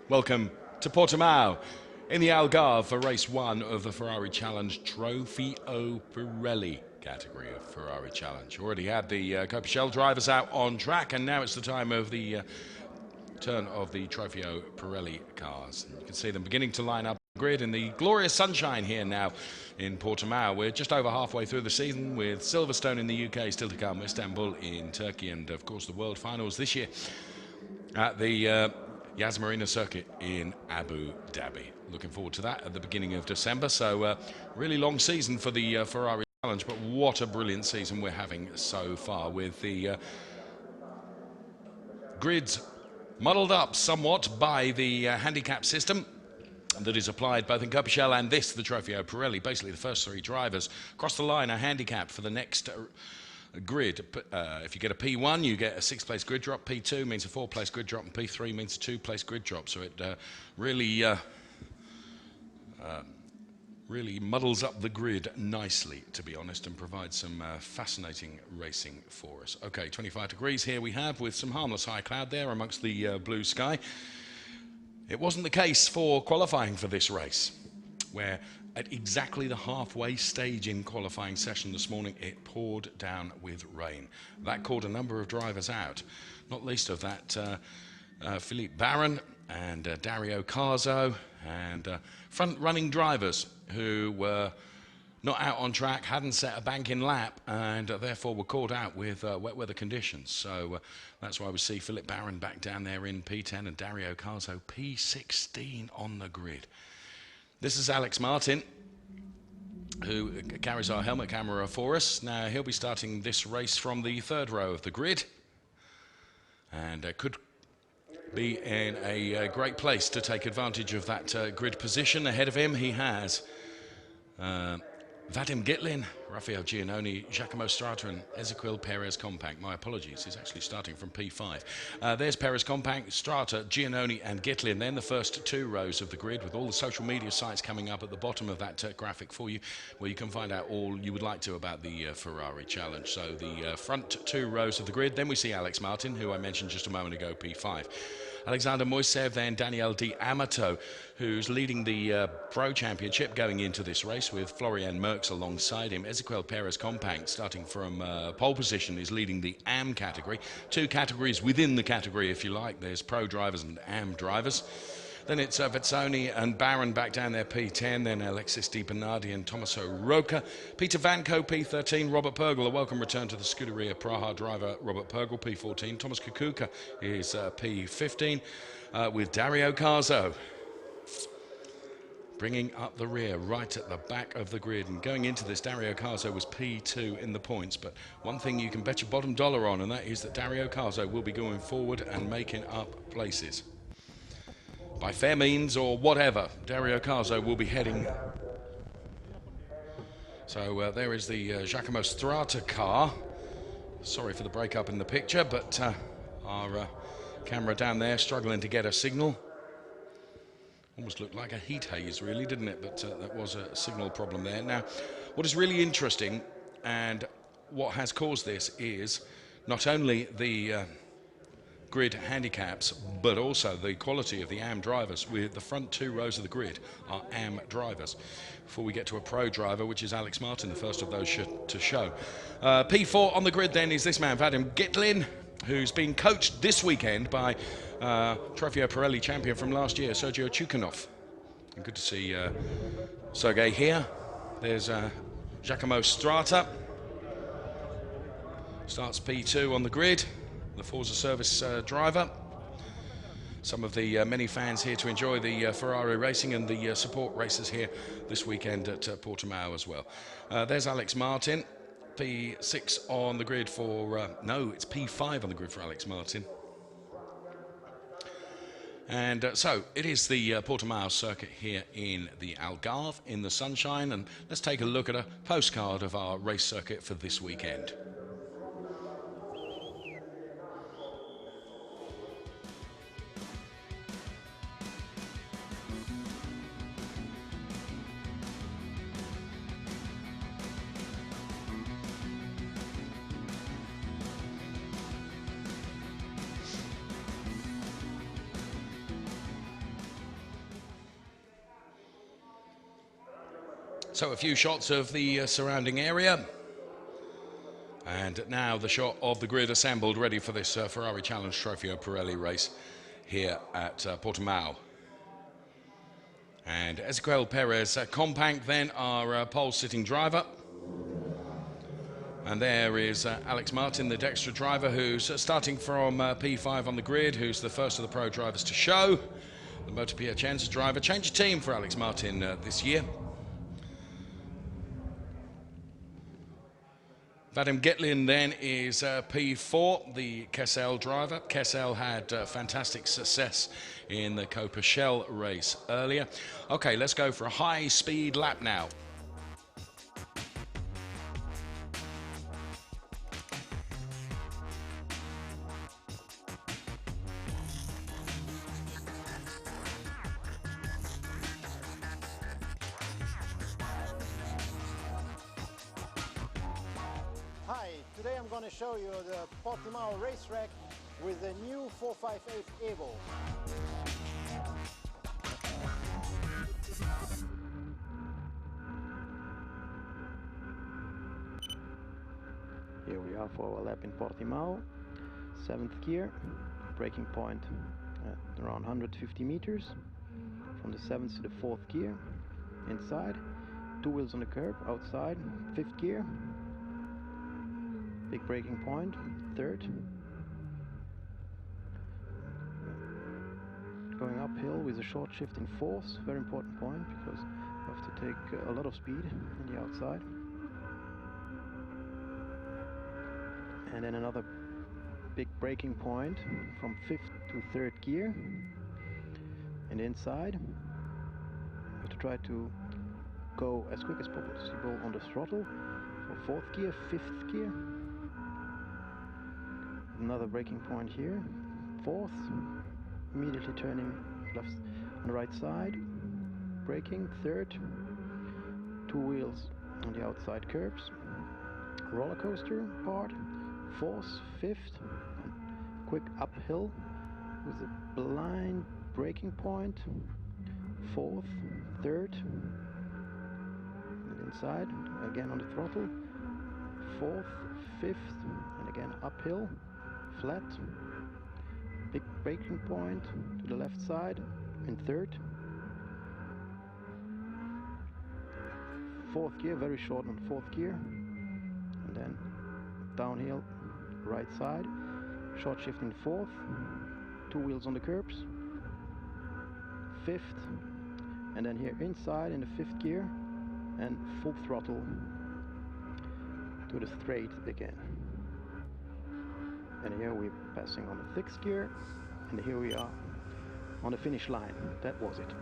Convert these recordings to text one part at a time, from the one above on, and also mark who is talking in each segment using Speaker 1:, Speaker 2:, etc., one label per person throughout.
Speaker 1: Welcome to Portimao in the Algarve for race 1 of the Ferrari Challenge TropheoPirelli category of Ferrari Challenge. Already had the TropheoPirelli drivers out on track, and now it's the time of the turn of the TropheoPirelli cars. And you can see them beginning to line up the grid in the glorious sunshine here now in Portimao. We're just over halfway through the season, with Silverstone in the UK still to come, Istanbul in Turkey, and of course the World Finals this year at the Yas Marina circuit in Abu Dhabi. Looking forward to that at the beginning of December. So really long season for the Ferrari Challenge, but what a brilliant season we're having so far, with the grids muddled up somewhat by the handicap system that is applied both in TropheoPirelli and the TropheoPirelli. Basically the first 3 drivers across the line are handicapped for the next grid. If you get a P1, you get a 6th place grid drop. P2 means a 4th place grid drop, and P3 means a 2th place grid drop. So it really muddles up the grid nicely, to be honest, and provides some fascinating racing for us. Okay, 25 degrees here we have, with some harmless high cloud there amongst the blue sky. It wasn't the case for qualifying for this race, where at exactly the halfway stage in qualifying session this morning, it poured down with rain. That caught a number of drivers out, not least of that Philippe Barron and Dario Carzo, and front-running drivers who were not out on track, hadn't set a banking lap, and therefore were caught out with wet weather conditions. So that's why we see Philippe Barron back down there in P10 and Dario Carzo P16 on the grid. This is Alex Martin, who carries our helmet camera for us. Now, he'll be starting this race from the 3rd row of the grid, and could be in a great place to take advantage of that grid position. Ahead of him, he has Vadim Gitlin, Rafael Giannoni, Giacomo Strata, and Ezequiel Perez Compact. My apologies, he's actually starting from P5. There's Perez Compact, Strata, Giannoni, and Gitlin. Then the first 2 rows of the grid, with all the social media sites coming up at the bottom of that graphic for you, where you can find out all you would like to about the Ferrari Challenge. So the front 2 rows of the grid. Then we see Alex Martin, who I mentioned just a moment ago, P5. Alexander Moisev, then Daniel Di Amato, who's leading the Pro Championship going into this race, with Florian Merckx alongside him. Ezequiel Perez Compact, starting from pole position, is leading the AM category. 2 categories within the category, if you like. There's Pro drivers and AM drivers. Then it's Vezzoni and Barron back down there, P10. Then Alexis Di Bernardi and Tommaso Roca. Peter Vanko, P13. Robert Pergel, a welcome return to the Scuderia Praha driver, Robert Pergel, P14. Thomas Kukuka is P15, with Dario Carzo bringing up the rear right at the back of the grid. And going into this, Dario Carzo was P2 in the points, but one thing you can bet your bottom dollar on, and that is that Dario Carzo will be going forward and making up places. By fair means or whatever, Dario Carzo will be heading. So there is the Giacomo Strata car. Sorry for the breakup in the picture, but our camera down there struggling to get a signal. Almost looked like a heat haze, really, didn't it? But that was a signal problem there. Now, what is really interesting, and what has caused this, is not only the grid handicaps, but also the quality of the AM drivers. With the front 2 rows of the grid are AM drivers, before we get to a pro driver, which is Alex Martin, the first of those to show. P4 on the grid then is this man, Vadim Gitlin, who's been coached this weekend by TropheoPirelli champion from last year, Sergio Chukhanov. And good to see Sergei here. There's Giacomo Strata, starts P2 on the grid, the Forza Service driver. Some of the many fans here to enjoy the Ferrari racing, and the support races here this weekend at Portimao as well. There's Alex Martin, P6 on the grid for, no, it's P5 on the grid for Alex Martin. And so it is the Portimao circuit here in the Algarve in the sunshine, and let's take a look at a postcard of our race circuit for this weekend. So a few shots of the surrounding area. And now the shot of the grid assembled, ready for this Ferrari Challenge TropheoPirelli race here at Portimao. And Ezequiel Perez, compact then, our pole-sitting driver. And there is Alex Martin, the Dexter driver, who's starting from P5 on the grid, who's the first of the pro drivers to show. The Motor Piacenza driver. Change of team for Alex Martin this year. Vadim Gitlin then is P4, the Kessel driver. Kessel had fantastic success in the Copa Shell race earlier. Okay, let's go for a high-speed lap now.
Speaker 2: Hi, today I'm going to show you the Portimao racetrack with the new 458 Evo. Here we are for a lap in Portimao, 7th gear, braking point at around 150 meters, from the 7th to the 4th gear, inside, 2 wheels on the curb, outside, 5th gear, big braking point, 3rd, going uphill with a short shift in 4th, very important point because you have to take a lot of speed on the outside. And then another big braking point from 5th to 3rd gear, and inside you have to try to go as quick as possible on the throttle for 4th gear, 5th gear. Another braking point here, 4th, immediately turning left on the right side, braking, 3rd, 2 wheels on the outside curbs, roller coaster part, 4th, 5th, quick uphill with a blind braking point, 4th, 3rd, and inside, again on the throttle, 4th, 5th, and again uphill, flat, big braking point to the left side in 3rd, 4th gear, very short on 4th gear, and then downhill right side, short shift in 4th, 2 wheels on the curbs, 5th, and then here inside in the 5th gear and full throttle to the straight again. And here we're passing on the 6th gear, and here we are on the finish line. That was it.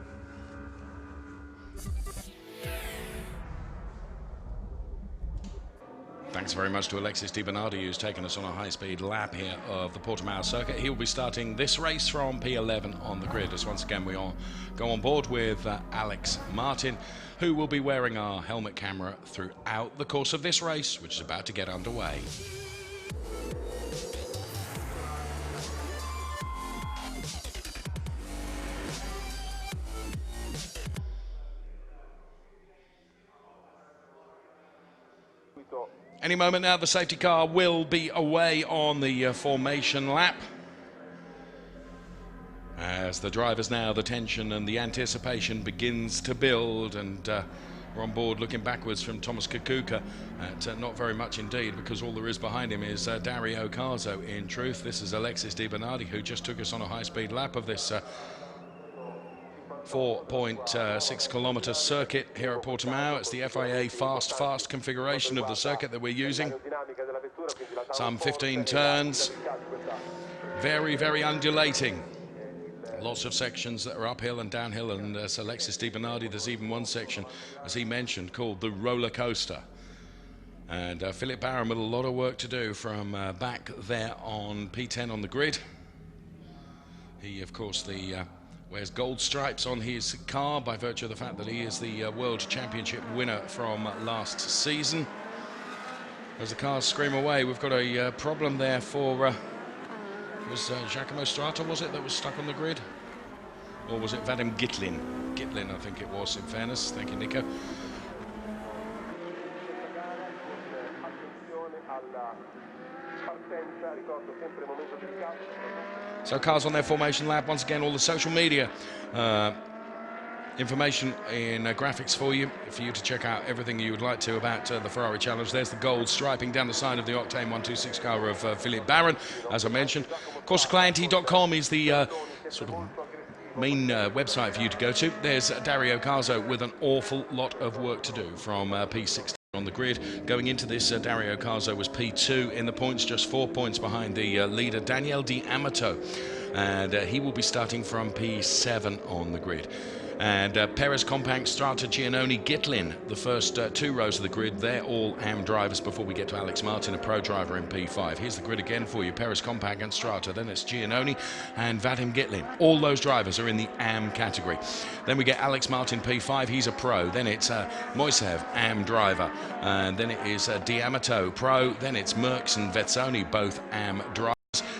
Speaker 1: Thanks very much to Alexis Di Bernardi, who's taken us on a high-speed lap here of the Portimao circuit. He will be starting this race from P11 on the grid, as once again we all go on board with Alex Martin, who will be wearing our helmet camera throughout the course of this race, which is about to get underway. Any moment now, the safety car will be away on the formation lap. As the drivers now, the tension and the anticipation begins to build, and we're on board looking backwards from Thomas Kakuka at not very mumuch indeed, because all there is behind him is Dario Carzo. In truth, this is Alexis Di Bernardi, who just took us on a high-speed lap of this 4.6 kilometer circuit here at Portimao. It's the FIA fast configuration of the circuit that we're using. Some 15 turns, very undulating. Lots of sections that are uphill and downhill, and as Alexis Di Bernardi, there's even one section, as he mentioned, called the roller coaster. And Philip Barron with a lot of work to do from back there on P10 on the grid. He, of course, wears gold stripes on his car by virtue of the fact that he is the World Championship winner from last season. As the cars scream away, we've got a problem there for... was Giacomo Strata, was it, that was stuck on the grid? Or was it Vadim Gitlin? Gitlin, I think it was, in fairness. Thank you, Nico. So cars on their formation lap. Once again, all the social media information in graphics for you to check out everything you would like to about the Ferrari Challenge. There's the gold striping down the side of the Octane 126 car of Philippe Barron, as I mentioned. Of course, clienty.com is the sort of main website for you to go to. There's Dario Carzo with an awful lot of work to do from P16 on the grid. Going into this, Dario Carzo was P2 in the points, just 4 points behind the leader, Daniel D'Amato. And he will be starting from P7 on the grid. And Perez, Compact, Strata, Giannoni, Gitlin, the first 2 rows of the grid, they're all AM drivers before we get to Alex Martin, a pro driver in P5. Here's the grid again for you: Perez, Compact and Strata, then it's Giannoni and Vadim Gitlin. All those drivers are in the AM category. Then we get Alex Martin, P5, he's a pro. Then it's Moisev, AM driver. And then it is D'Amato, pro. Then it's Merckx and Vezzoni, both AM drivers.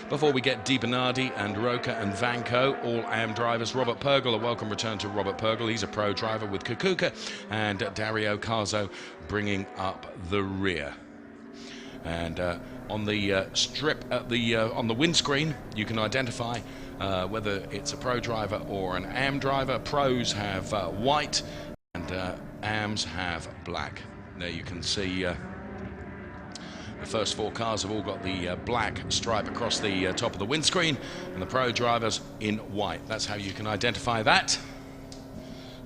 Speaker 1: Before we get Di Bernardi and Roca and Vanco, all AM drivers. Robert Purgel, a welcome return to Robert Purgel. He's a pro driver with Kukuka, and Dario Carzo bringing up the rear. And on the strip at the on the windscreen, you can identify whether it's a pro driver or an AM driver. Pros have white, and AMs have black. There you can see. The first 4 cars have all got the black stripe across the top of the windscreen, and the pro drivers in white. That's how you can identify that.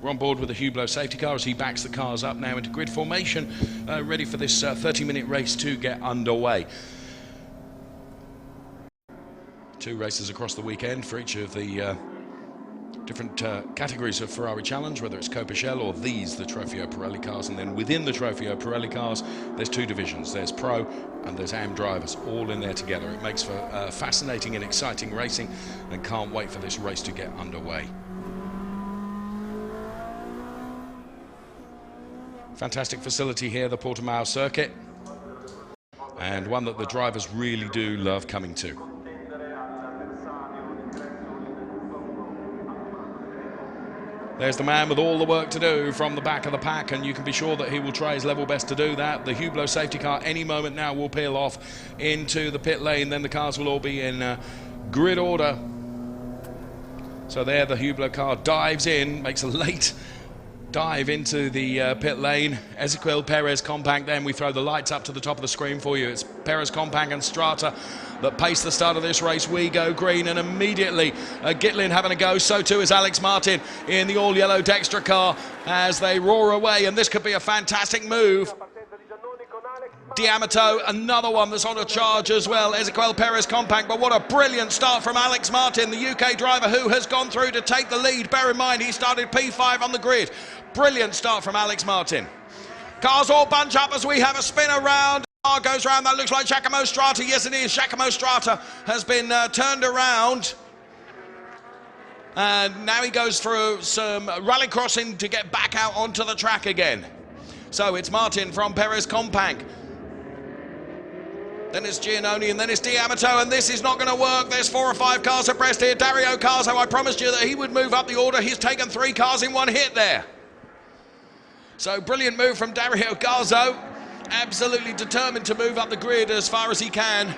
Speaker 1: We're on board with the Hublot safety car as he backs the cars up now into grid formation, ready for this 30-minute race to get underway. 2 races across the weekend for each of the different categories of Ferrari Challenge, whether it's Coppicello or these, the TropheoPirelli cars. And then within the TropheoPirelli cars, there's 2 divisions. There's Pro and there's AM drivers, all in there together. It makes for fascinating and exciting racing, and can't wait for this race to get underway. Fantastic facility here, the Portimao circuit, and one that the drivers really do love coming to. There's the man with all the work to do from the back of the pack, and you can be sure that he will try his level best to do that. The Hublot safety car any moment now will peel off into the pit lane. Then the cars will all be in grid order. So there the Hublot car dives in, makes a late dive into the pit lane. Ezequiel Perez, Compact. Then we throw the lights up to the top of the screen for you. It's Perez, Compact and Strata that pace the start of this race. We go green, and immediately Gitlin having a go. So too is Alex Martin in the all-yellow Dextra car as they roar away, and this could be a fantastic move. D'Amato, another one that's on a charge as well. Ezequiel Perez, Compact, but what a brilliant start from Alex Martin, the UK driver who has gone through to take the lead. Bear in mind, he started P5 on the grid. Brilliant start from Alex Martin. Cars all bunch up as we have a spin around. Car goes round, that looks like Giacomo Strata. Yes, it is. Giacomo Strata has been turned around. And now he goes through some rally crossing to get back out onto the track again. So it's Martin from Perez Compact. Then it's Giannoni, and then it's D'Amato, and this is not going to work. There's 4 or 5 cars abreast here. Dario Carzo, I promised you that he would move up the order. He's taken 3 cars in 1 hit there. So brilliant move from Dario Carzo. Absolutely determined to move up the grid as far as he can.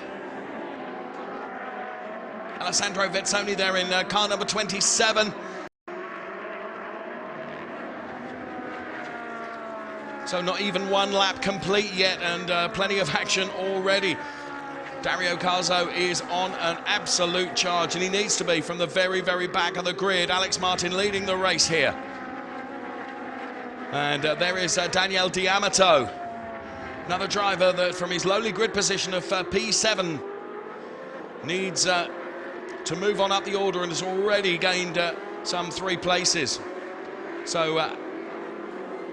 Speaker 1: Alessandro Vezzoni there in car number 27. So not even 1 lap complete yet, and plenty of action already. Dario Carzo is on an absolute charge, and he needs to be from the very, very back of the grid. Alex Martin leading the race here. And there is Daniel D'Amato, another driver that from his lowly grid position of P7 needs to move on up the order, and has already gained some 3 places. So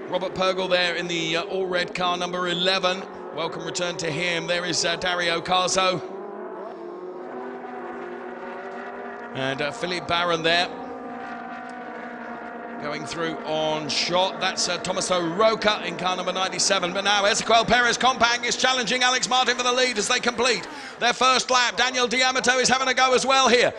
Speaker 1: Robert Purgel there in the all-red car, number 11. Welcome return to him. There is Dario Carzo. And Philippe Barron there. Going through on shot. That's Tommaso Roca in car number 97. But now Ezequiel Perez Compact is challenging Alex Martin for the lead as they complete their first lap. Daniel D'Amato is having a go as well here.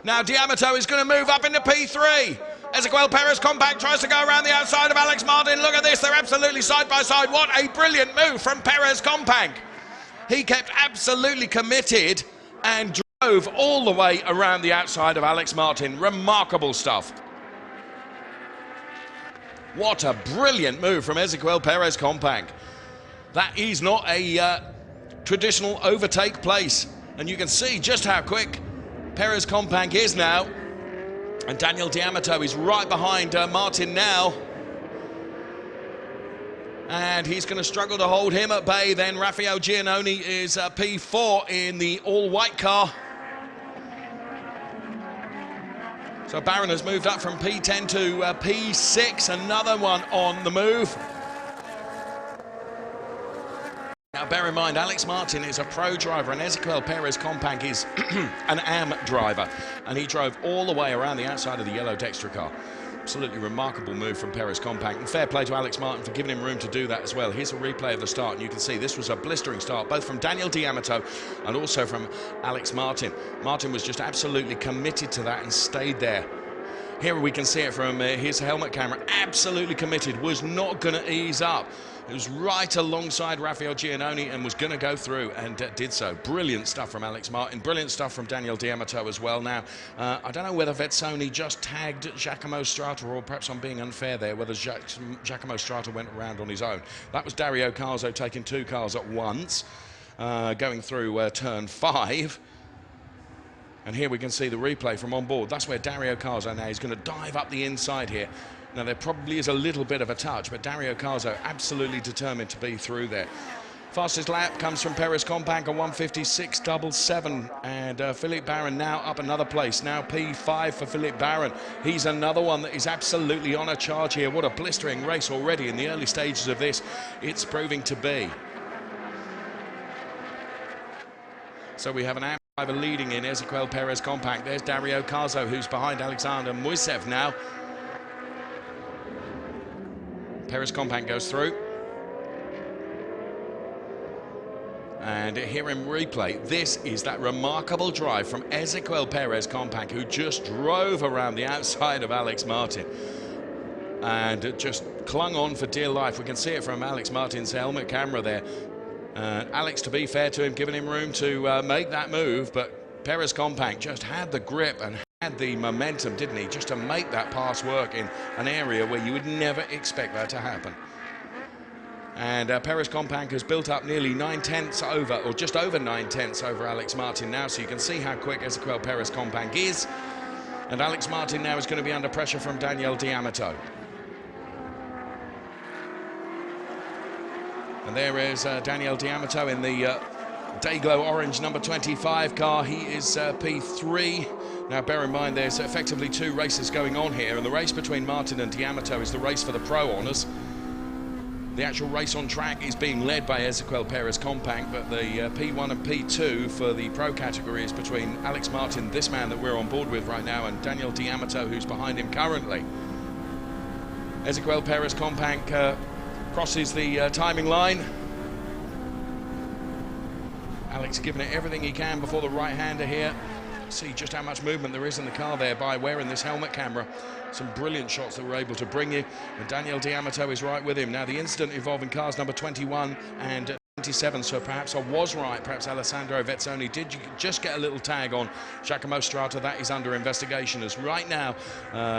Speaker 1: Now D'Amato is going to move up into P3. Ezequiel Perez Compact tries to go around the outside of Alex Martin. Look at this, they're absolutely side by side. What a brilliant move from Perez Compact. He kept absolutely committed and drove all the way around the outside of Alex Martin. Remarkable stuff. What a brilliant move from Ezequiel Perez Companc. That is not a traditional overtake place. And you can see just how quick Perez Companc is now. And Daniel D'Amato is right behind Martin now. And he's going to struggle to hold him at bay. Then Raphael Giannoni is P4 in the all-white car. So Barron has moved up from P10 to P6. Another one on the move. Now bear in mind, Alex Martin is a pro driver and Ezequiel Perez Companc is an AM driver. And he drove all the way around the outside of the yellow Dexter car. Absolutely remarkable move from Perez Companc, and fair play to Alex Martin for giving him room to do that as well. Here's a replay of the start, and you can see this was a blistering start, both from Daniel D'Amato and also from Alex Martin. Martin was just absolutely committed to that and stayed there. Here we can see it from his helmet camera. Absolutely committed, was not going to ease up. It was right alongside Raphael Giannoni and was going to go through, and did so. Brilliant stuff from Alex Martin. Brilliant stuff from Daniel D'Amato as well. Now, I don't know whether Vezzoni just tagged Giacomo Strata, or perhaps I'm being unfair there, whether Giacomo Strata went around on his own. That was Dario Carzo taking two cars at once, going through turn 5. And here we can see the replay from on board. That's where Dario Carzo now is going to dive up the inside here. Now, there probably is a little bit of a touch, but Dario Carzo absolutely determined to be through there. Fastest lap comes from Perez Companc, a 1:56.77, and Philippe Barron now up another place. Now P5 for Philippe Barron. He's another one that is absolutely on a charge here. What a blistering race already in the early stages of this. It's proving to be. So we have an AM driver leading in Ezequiel Perez Companc. There's Dario Carzo, who's behind Alexander Moisev now. Perez Companc goes through. And here in replay, this is that remarkable drive from Ezequiel Perez Companc, who just drove around the outside of Alex Martin and just clung on for dear life. We can see it from Alex Martin's helmet camera there. Alex, to be fair to him, giving him room to make that move, but Perez Companc just had the grip and had the momentum, didn't he, just to make that pass work in an area where you would never expect that to happen. And Perez Companc has built up nearly 9/10 over, or just over 9/10 over Alex Martin now, so you can see how quick Ezequiel Perez Companc is. And Alex Martin now is going to be under pressure from Daniel D'Amato. And there is Daniel D'Amato in the Dayglow orange number 25 car. He is P3. Now bear in mind there's effectively two races going on here, and the race between Martin and D'Amato is the race for the Pro Honours. The actual race on track is being led by Ezequiel Perez Companc, but the P1 and P2 for the Pro category is between Alex Martin, this man that we're on board with right now, and Daniel D'Amato, who's behind him currently. Ezequiel Perez Companc crosses the timing line. Alex giving it everything he can before the right-hander here. See just how much movement there is in the car there by wearing this helmet camera. Some brilliant shots that we're able to bring you. And Daniel D'Amato is right with him. Now the incident involving cars number 21 and 27, so perhaps I was right. Perhaps Alessandro Vezzoni did just get a little tag on Giacomo Strata. That is under investigation, as right now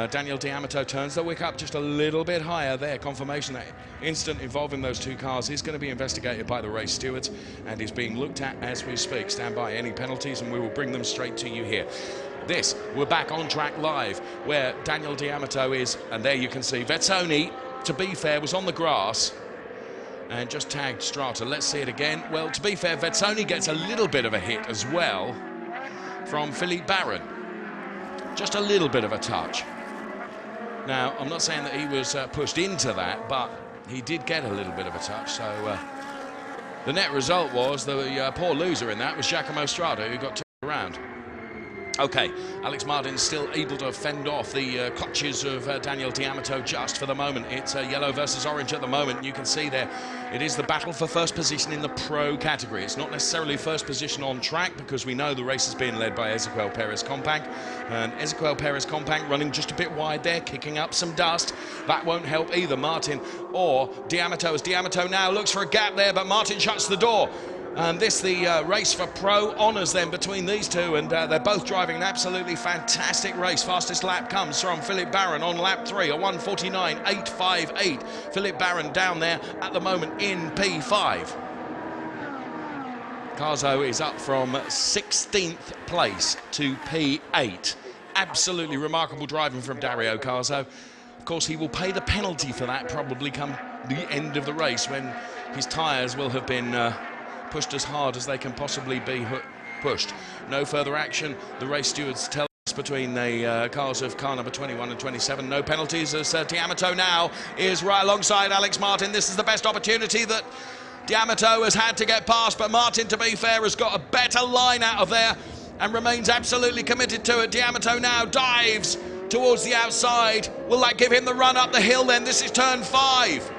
Speaker 1: Daniel D'Amato turns the wick up just a little bit higher there. Confirmation that incident involving those two cars is going to be investigated by the race stewards and is being looked at as we speak. Stand by any penalties and we will bring them straight to you here. We're back on track live where Daniel D'Amato is, and there you can see Vezzoni, to be fair, was on the grass and just tagged Strata. Let's see it again. Well, to be fair, Vezzoni gets a little bit of a hit as well from Philippe Barron. Just a little bit of a touch. Now, I'm not saying that he was pushed into that, but he did get a little bit of a touch. So the net result was the poor loser in that was Giacomo Strata, who got turned around. Okay, Alex Martin still able to fend off the clutches of Daniel D'Amato just for the moment. It's yellow versus orange at the moment. You can see there, it is the battle for first position in the Pro category. It's not necessarily first position on track because we know the race is being led by Ezequiel Perez Companc. And Ezequiel Perez Companc running just a bit wide there, kicking up some dust. That won't help either Martin or D'Amato, as D'Amato now looks for a gap there, but Martin shuts the door. And this the race for pro honours then between these two, and they're both driving an absolutely fantastic race. Fastest lap comes from Philip Barron on lap 3, a 1:49.858. Philip Barron down there at the moment in P5. Carzo is up from 16th place to P8. Absolutely remarkable driving from Dario Carzo. Of course, he will pay the penalty for that probably come the end of the race, when his tyres will have been pushed as hard as they can possibly be pushed. No further action, the race stewards tell us, between the cars of car number 21 and 27. No penalties, as D'Amato now is right alongside Alex Martin. This is the best opportunity that D'Amato has had to get past, but Martin, to be fair, has got a better line out of there and remains absolutely committed to it. D'Amato now dives towards the outside. Will that give him the run up the hill then? This is turn 5.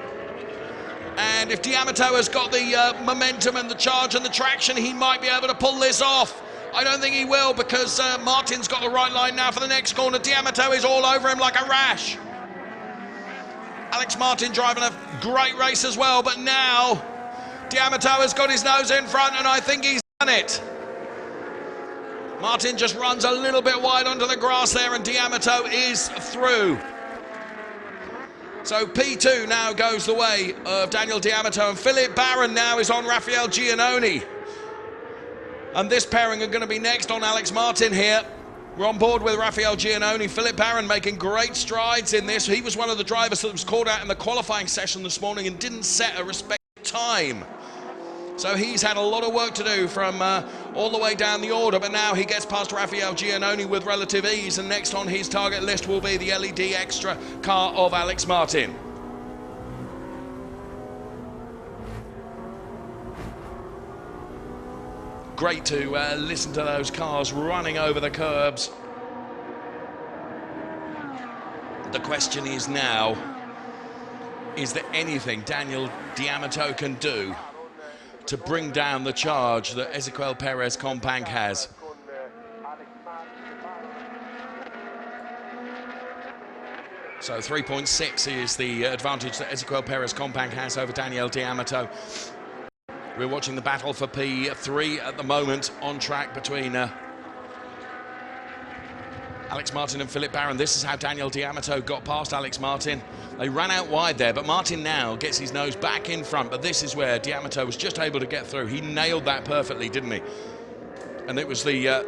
Speaker 1: And if D'Amato has got the momentum and the charge and the traction, he might be able to pull this off. I don't think he will, because Martin's got the right line now for the next corner. D'Amato is all over him like a rash. Alex Martin driving a great race as well, but now D'Amato has got his nose in front, and I think he's done it. Martin just runs a little bit wide onto the grass there, and D'Amato is through. So P2 now goes the way of Daniel D'Amato, and Philip Barron now is on Raphael Giannone. And this pairing are going to be next on Alex Martin here. We're on board with Raphael Giannone. Philip Barron making great strides in this. He was one of the drivers that was called out in the qualifying session this morning and didn't set a respected time. So he's had a lot of work to do from all the way down the order, but now he gets past Raphael Giannone with relative ease, and next on his target list will be the LED Extra car of Alex Martin. Great to listen to those cars running over the curbs. The question is now, is there anything Daniel D'Amato can do to bring down the charge that Ezequiel Perez Compang has? So 3.6 is the advantage that Ezequiel Perez Compang has over Daniel D'Amato. We're watching the battle for P3 at the moment on track between Alex Martin and Philip Barron. This is how Daniel D'Amato got past Alex Martin. They ran out wide there, but Martin now gets his nose back in front, but this is where D'Amato was just able to get through. He nailed that perfectly, didn't he? And it was the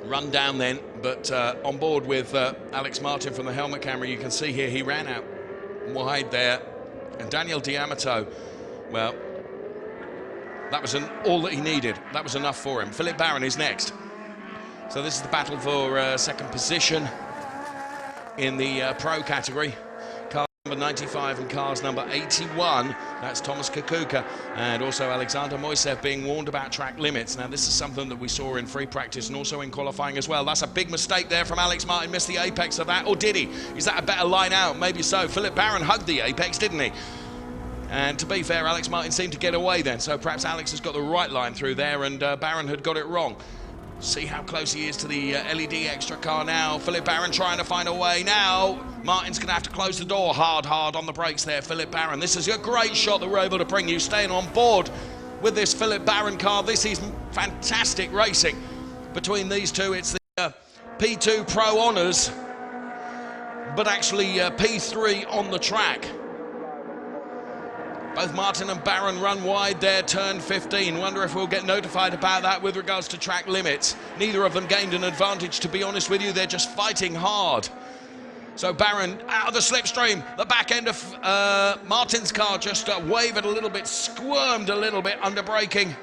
Speaker 1: run down then, but on board with Alex Martin from the helmet camera, you can see here he ran out wide there, and Daniel D'Amato, well, that was all that he needed. That was enough for him. Philip Barron is next. So this is the battle for second position in the pro category. Car number 95 and cars number 81. That's Thomas Kukuka and also Alexander Moisev being warned about track limits. Now this is something that we saw in free practice and also in qualifying as well. That's a big mistake there from Alex Martin. Missed the apex of that, or did he? Is that a better line out? Maybe so. Philip Barron hugged the apex, didn't he? And to be fair, Alex Martin seemed to get away then. So perhaps Alex has got the right line through there and Barron had got it wrong. See how close he is to the LED Extra car now. Philip Barron trying to find a way now. Martin's going to have to close the door hard on the brakes there, Philip Barron. This is a great shot that we're able to bring you, staying on board with this Philip Barron car. This is fantastic racing between these two. It's the P2 Pro Honours, but actually P3 on the track. Both Martin and Barron run wide there, turn 15. Wonder if we'll get notified about that with regards to track limits. Neither of them gained an advantage, to be honest with you. They're just fighting hard. So Barron out of the slipstream. The back end of Martin's car just wavered a little bit, squirmed a little bit under braking.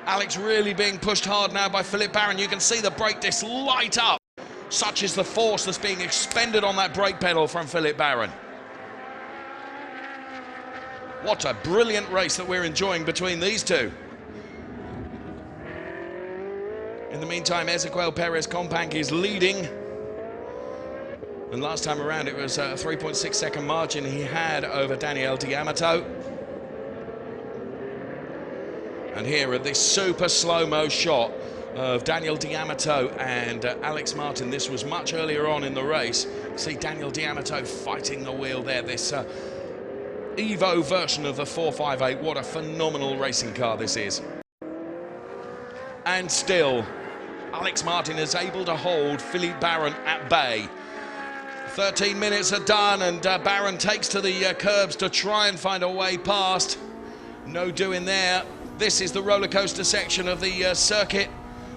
Speaker 1: Alex really being pushed hard now by Philip Barron. You can see the brake disc light up. Such is the force that's being expended on that brake pedal from Philip Barron. What a brilliant race that we're enjoying between these two. In the meantime, Ezequiel Perez Compang is leading. And last time around, it was a 3.6 second margin he had over Daniel D'Amato. And here at this super slow-mo shot of Daniel D'Amato and Alex Martin. This was much earlier on in the race. See Daniel D'Amato fighting the wheel there. This Evo version of the 458. What a phenomenal racing car this is. And still, Alex Martin is able to hold Philippe Barron at bay. 13 minutes are done, and Barron takes to the curbs to try and find a way past. No doing there. This is the roller coaster section of the circuit.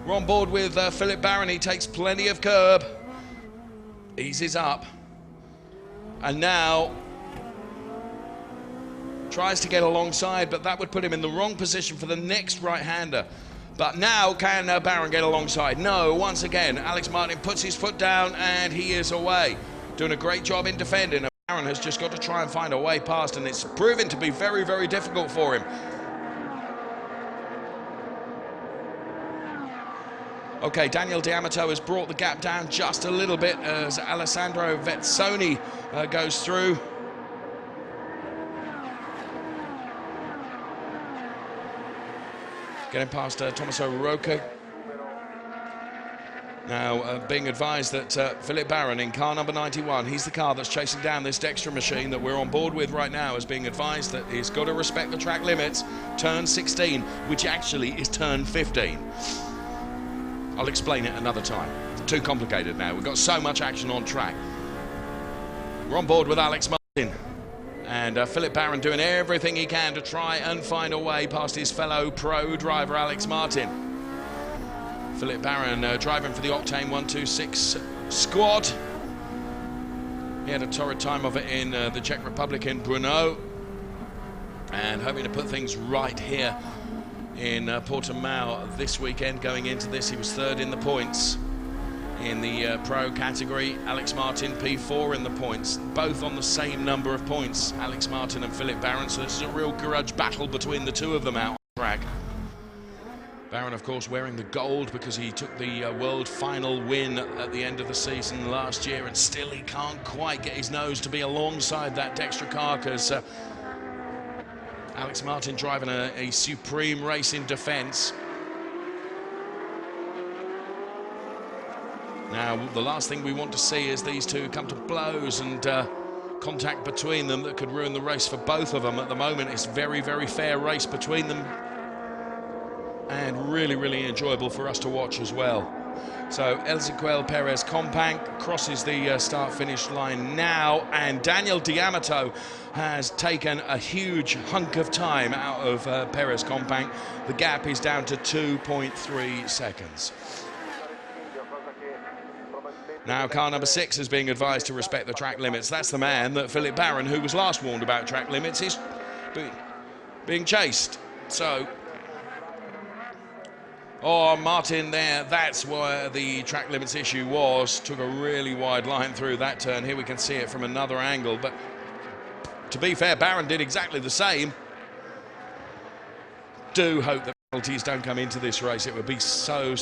Speaker 1: We're on board with Philippe Barron. He takes plenty of curb, eases up, and now tries to get alongside, but that would put him in the wrong position for the next right-hander. But now can Barron get alongside? No, once again, Alex Martin puts his foot down and he is away. Doing a great job in defending. Barron has just got to try and find a way past, and it's proving to be very, very difficult for him. Okay, Daniel D'Amato has brought the gap down just a little bit as Alessandro Vezzoni goes through. Getting past Tommaso Rocca. Now being advised that Philippe Barron in car number 91, he's the car that's chasing down this Dextra machine that we're on board with right now, is being advised that he's got to respect the track limits, turn 16, which actually is turn 15. I'll explain it another time. Too complicated now. We've got so much action on track. We're on board with Alex Martin. And Philippe Barron doing everything he can to try and find a way past his fellow pro driver, Alex Martin. Philippe Barron driving for the Octane 126 squad. He had a torrid time of it in the Czech Republic in Brno. And hoping to put things right here in Portimao this weekend. Going into this, he was third in the points in the pro category. Alex Martin P4 in the points, both on the same number of points, Alex Martin and Philippe Barron. So this is a real grudge battle between the two of them out on track. Barron, of course, wearing the gold because he took the world final win at the end of the season last year, and still he can't quite get his nose to be alongside that Dextra car because Alex Martin driving a supreme race in defence. Now, the last thing we want to see is these two come to blows and contact between them that could ruin the race for both of them. At the moment, it's very, very fair race between them, and really, really enjoyable for us to watch as well. So Ezequiel Perez Companc crosses the start-finish line now, and Daniel D'Amato has taken a huge hunk of time out of Perez Companc. The gap is down to 2.3 seconds. Now car number 6 is being advised to respect the track limits. That's the man that Philippe Barron, who was last warned about track limits, is being chased. So, oh, Martin there, that's where the track limits issue was. Took a really wide line through that turn. Here we can see it from another angle, but to be fair, Barron did exactly the same. Do hope that penalties don't come into this race. It would be so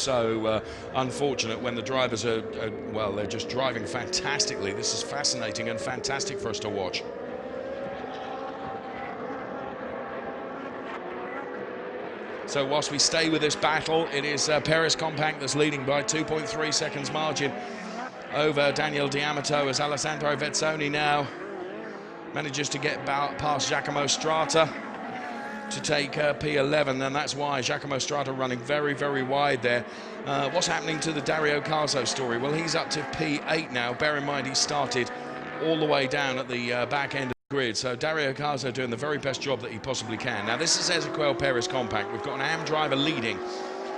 Speaker 1: unfortunate when the drivers are, well, they're just driving fantastically. This is fascinating and fantastic for us to watch. So whilst we stay with this battle, it is Perez Companc that's leading by 2.3 seconds margin over Daniel D'Amato, as Alessandro Vezzoni now manages to get past Giacomo Strata to take P11, and that's why Giacomo Strata running very, very wide there. What's happening to the Dario Carzo story? Well, he's up to P8 now. Bear in mind he started all the way down at the back end of the grid. So Dario Carzo doing the very best job that he possibly can. Now this is Ezequiel Perez Companc. We've got an AM driver leading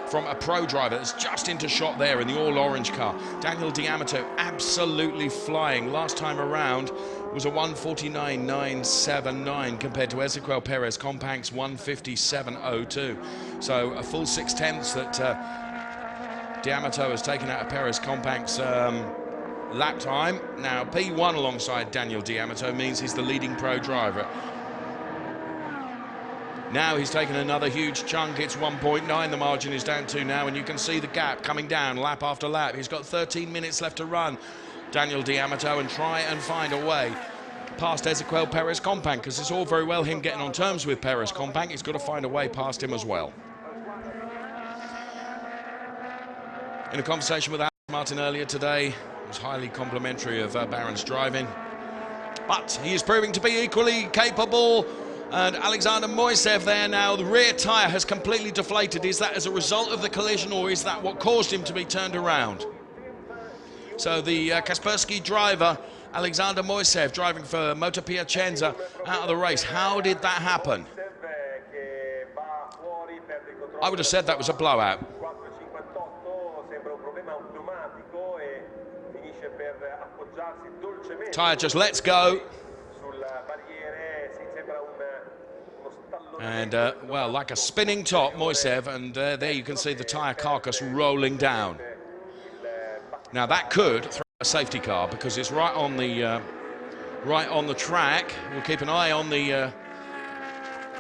Speaker 1: from a pro driver that's just into shot there in the all-orange car. Daniel D'Amato absolutely flying. Last time around was a 149.979 compared to Ezequiel Perez Companc's 157.02. So a full 6/10 that D'Amato has taken out of Perez Companc's lap time. Now P1 alongside Daniel D'Amato means he's the leading pro driver. Now he's taken another huge chunk. It's 1.9 the margin is down to now, and you can see the gap coming down lap after lap. He's got 13 minutes left to run, Daniel D'Amato, and try and find a way past Ezequiel Perez Companc, because it's all very well him getting on terms with Perez Companc. He's got to find a way past him as well. In a conversation with Alex Martin earlier today, it was highly complimentary of Barron's driving. But he is proving to be equally capable. And Alexander Moisev there now, the rear tyre has completely deflated. Is that as a result of the collision, or is that what caused him to be turned around? So the Kaspersky driver, Alexander Moisev, driving for Motor Piacenza, out of the race. How did that happen? I would have said that was a blowout. Tyre just lets go. And, well, like a spinning top, Moisev, and there you can see the tyre carcass rolling down. Now, that could throw a safety car because it's right on the track. We'll keep an eye on the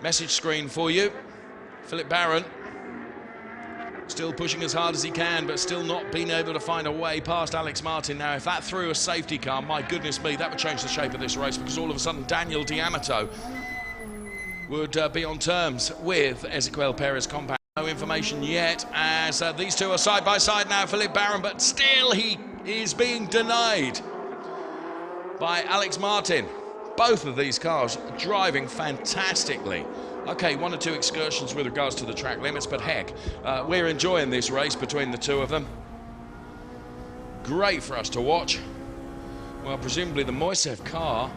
Speaker 1: message screen for you. Philip Barron still pushing as hard as he can, but still not being able to find a way past Alex Martin. Now, if that threw a safety car, my goodness me, that would change the shape of this race, because all of a sudden Daniel D'Amato would be on terms with Ezequiel Perez Compact. No information yet, as these two are side by side now, Philip Barron, but still he is being denied by Alex Martin. Both of these cars driving fantastically. Okay, 1 or 2 excursions with regards to the track limits, but heck, we're enjoying this race between the two of them. Great for us to watch. Well, presumably the Moisev car,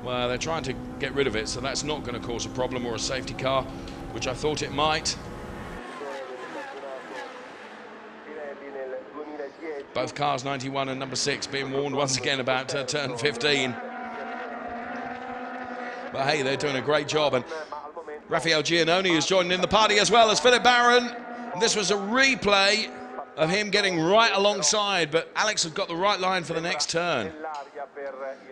Speaker 1: well, they're trying to get rid of it, so that's not going to cause a problem or a safety car, which I thought it might. Both cars, 91 and number 6, being warned once again about turn 15. But hey, they're doing a great job, and Raphael Giannoni is joining in the party as well as Philip Barron. And this was a replay of him getting right alongside, but Alex had got the right line for the next turn.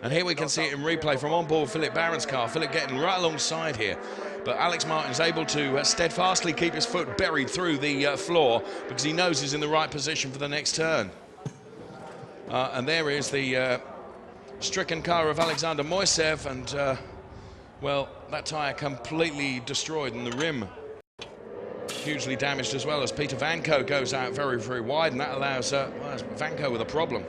Speaker 1: And here we can see it in replay from on board Philip Barron's car. Philip getting right alongside here, but Alex Martin's able to steadfastly keep his foot buried through the floor because he knows he's in the right position for the next turn. And there is the stricken car of Alexander Moisev, and well, that tyre completely destroyed, and the rim hugely damaged as well, as Peter Vanko goes out very, very wide, and that allows Vanko with a problem.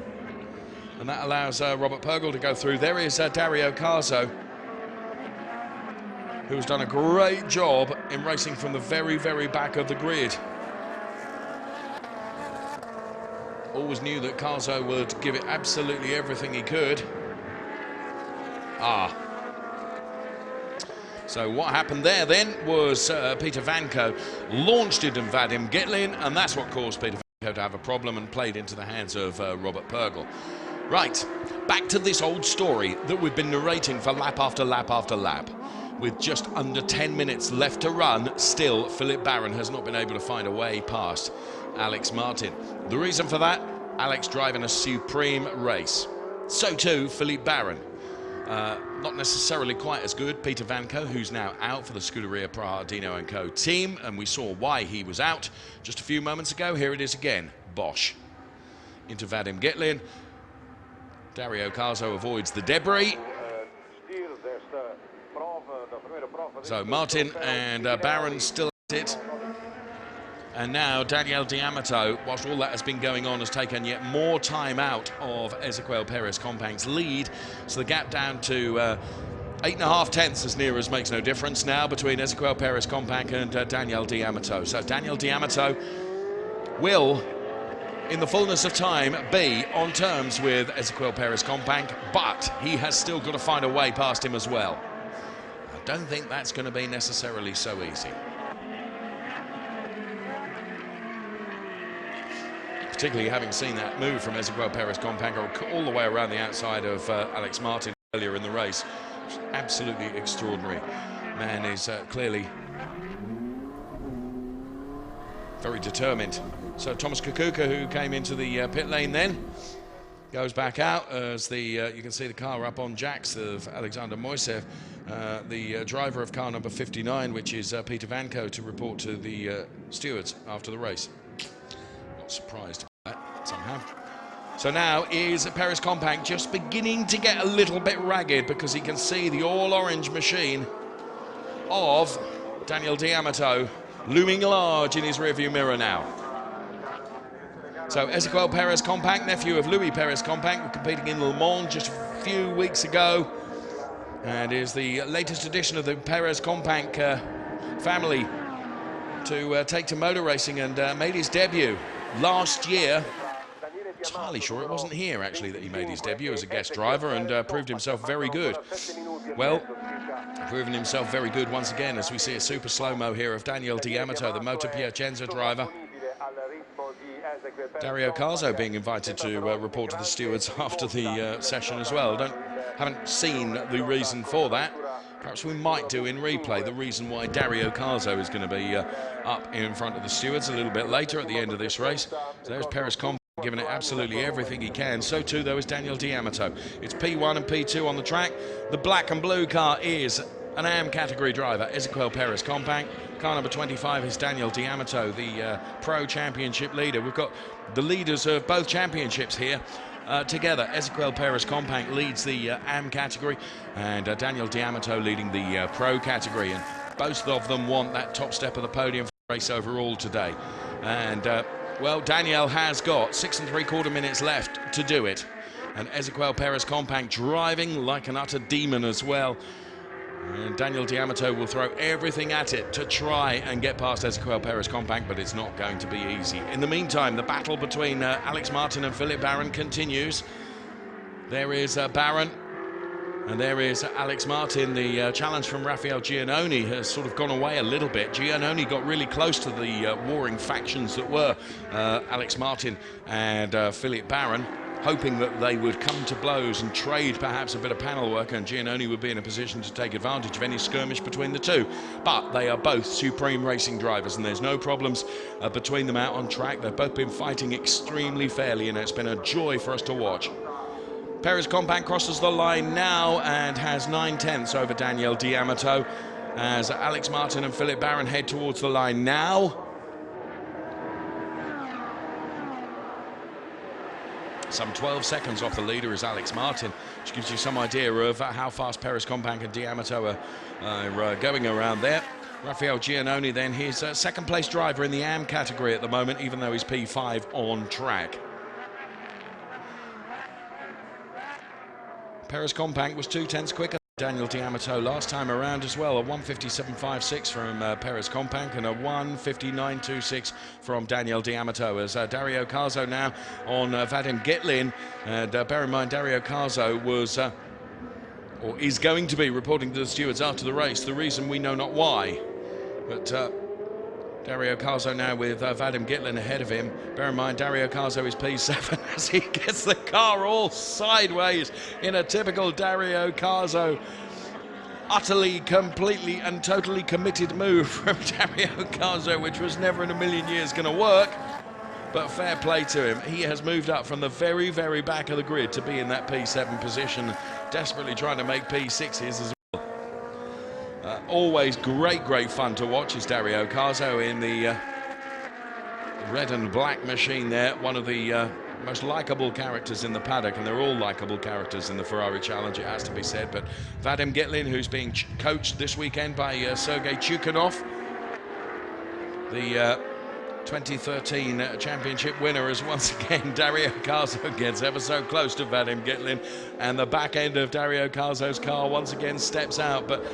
Speaker 1: And that allows Robert Purgel to go through. There is Dario Carzo, who's done a great job in racing from the very, very back of the grid. Always knew that Carzo would give it absolutely everything he could. So what happened there then was Peter Vanko launched into Vadim Gitlin, and that's what caused Peter Vanko to have a problem and played into the hands of Robert Purgel. Right, back to this old story that we've been narrating for lap after lap after lap. With just under 10 minutes left to run, still Philip Barron has not been able to find a way past Alex Martin. The reason for that, Alex driving a supreme race. So too, Philip Barron. Not necessarily quite as good. Peter Vanko, who's now out for the Scuderia Prahardino & Co. team, and we saw why he was out just a few moments ago. Here it is again, Bosch. Into Vadim Gitlin. Dario Carzo avoids the debris. So Martin and Barron still at it. And now Daniel D'Amato, whilst all that has been going on, has taken yet more time out of Ezequiel Perez Compact's lead. So the gap down to 8.5 tenths, as near as makes no difference now, between Ezequiel Perez Compact and Daniel D'Amato. So Daniel D'Amato will, in the fullness of time, be on terms with Ezequiel Perez Compact, but he has still got to find a way past him as well. I don't think that's going to be necessarily so easy. Particularly having seen that move from Ezequiel Perez Compact all the way around the outside of Alex Martin earlier in the race. Absolutely extraordinary. Man is clearly very determined. So Thomas Kukuka, who came into the pit lane then, goes back out as the you can see the car up on jacks of Alexander Moisev, the driver of car number 59, which is Peter Vanko, to report to the stewards after the race. Not surprised by that somehow. So now is Perez Compact just beginning to get a little bit ragged, because he can see the all-orange machine of Daniel D'Amato looming large in his rearview mirror now. So Ezequiel Perez Compact, nephew of Louis Perez Compact, competing in Le Mans just a few weeks ago. and is the latest addition of the Perez Compact family to take to motor racing, and made his debut last year. Entirely sure it wasn't here actually that he made his debut as a guest driver, and proved himself very good. Well, proving himself very good once again as we see a super slow-mo here of Daniel D'Amato, the Moto Piacenza driver. Dario Carzo being invited to report to the stewards after the session as well. Haven't seen the reason for that. Perhaps we might do in replay the reason why Dario Carzo is going to be up in front of the stewards a little bit later at the end of this race. So there's Perez Compact giving it absolutely everything he can. So too, though, is Daniel D'Amato. It's P1 and P2 on the track. The black and blue car is an AM category driver, Ezequiel Perez Compact. Car number 25 is Daniel D'Amato, the Pro Championship leader. We've got the leaders of both championships here together. Ezequiel Perez Compact leads the AM category, and Daniel D'Amato leading the Pro category. And both of them want that top step of the podium for the race overall today. And well, Daniel has got 6 3/4 minutes left to do it. And Ezequiel Perez Compact driving like an utter demon as well. And Daniel D'Amato will throw everything at it to try and get past Ezequiel Perez Compact, but it's not going to be easy. In the meantime, the battle between Alex Martin and Philippe Barron continues. There is Barron, and there is Alex Martin. The challenge from Raphael Giannoni has sort of gone away a little bit. Giannoni got really close to the warring factions that were Alex Martin and Philippe Barron, hoping that they would come to blows and trade perhaps a bit of panel work, and Giannoni would be in a position to take advantage of any skirmish between the two. But they are both supreme racing drivers, and there's no problems between them out on track. They've both been fighting extremely fairly, and it's been a joy for us to watch. Perez Compact crosses the line now and has 9/10 over Daniel D'Amato as Alex Martin and Philippe Barron head towards the line now. Some 12 seconds off the leader is Alex Martin, which gives you some idea of how fast Perez Compact and D'Amato are going around there. Raphael Giannoni then, his second place driver in the AM category at the moment, even though he's P5 on track. Perez Compact was 2/10 quicker than Daniel D'Amato last time around as well. A 1:57.56 from Perez Compact and a 1:59.26 from Daniel D'Amato. As Dario Carzo now on Vadim Gitlin. And bear in mind, Dario Carzo was, or is going to be, reporting to the stewards after the race. The reason we know not why. But Dario Carzo now with Vadim Gitlin ahead of him. Bear in mind, Dario Carzo is P7 as he gets the car all sideways in a typical Dario Carzo, utterly, completely and totally committed move from Dario Carzo, which was never in a million years going to work. But fair play to him. He has moved up from the very, very back of the grid to be in that P7 position, desperately trying to make P6s as well. Always great fun to watch is Dario Carzo in the red and black machine there. One of the most likeable characters in the paddock, and they're all likeable characters in the Ferrari Challenge, it has to be said. But Vadim Gitlin, who's being coached this weekend by Sergei Chukhanov, the 2013 championship winner, as once again Dario Carzo gets ever so close to Vadim Gitlin, and the back end of Dario Carzo's car once again steps out. But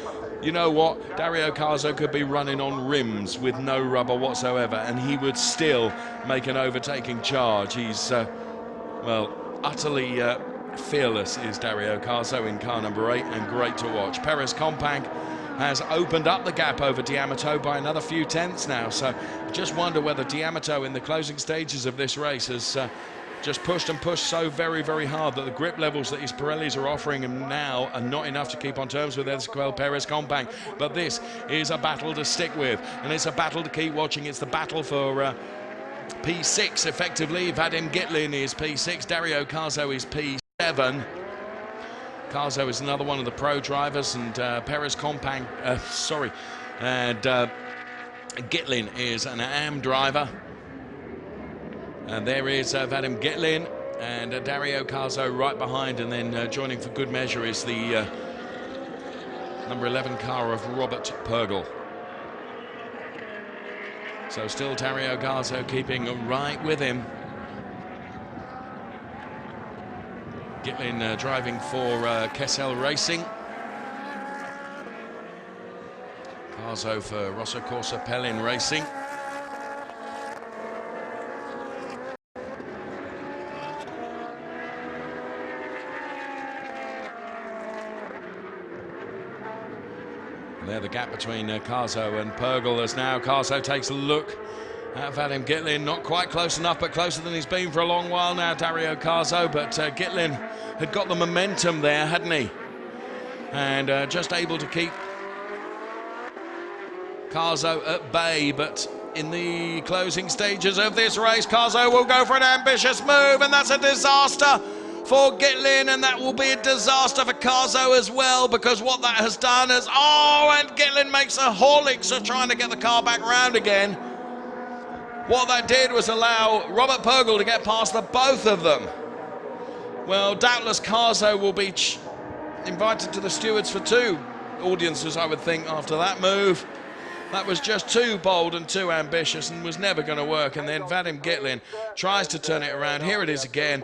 Speaker 1: you know what? Dario Carzo could be running on rims with no rubber whatsoever, and he would still make an overtaking charge. He's, well, utterly fearless is Dario Carzo in car number 8, and great to watch. Perez Compact has opened up the gap over D'Amato by another few tenths now, so just wonder whether D'Amato in the closing stages of this race has just pushed and pushed so very hard that the grip levels that his Pirellis are offering him now are not enough to keep on terms with Ezequiel Perez Compact. But this is a battle to stick with, and it's a battle to keep watching. It's the battle for P6 effectively. Vadim Gitlin is P6, Dario Carzo is P7. Carzo is another one of the pro drivers, and Perez Compact, and Gitlin is an AM driver. And there is Vadim Gitlin and Dario Carzo right behind, and then joining for good measure is the number 11 car of Robert Purgel. So still Dario Carzo keeping right with him. Gitlin driving for Kessel Racing. Carzo for Rosso Corsa Pellin Racing. And there the gap between Carzo and Pergel as now Carzo takes a look at Vadim Gitlin. Not quite close enough, but closer than he's been for a long while now, Dario Carzo. But Gitlin had got the momentum there, hadn't he? And just able to keep Carzo at bay. But in the closing stages of this race, Carzo will go for an ambitious move, and that's a disaster for Gitlin, and that will be a disaster for Carzo as well, because what that has done is, and Gitlin makes a Horlicks of trying to get the car back round again. What that did was allow Robert Pergel to get past the both of them. Well, doubtless Carzo will be invited to the stewards for two audiences, I would think, after that move. That was just too bold and too ambitious and was never going to work. And then Vadim Gitlin tries to turn it around. Here it is again.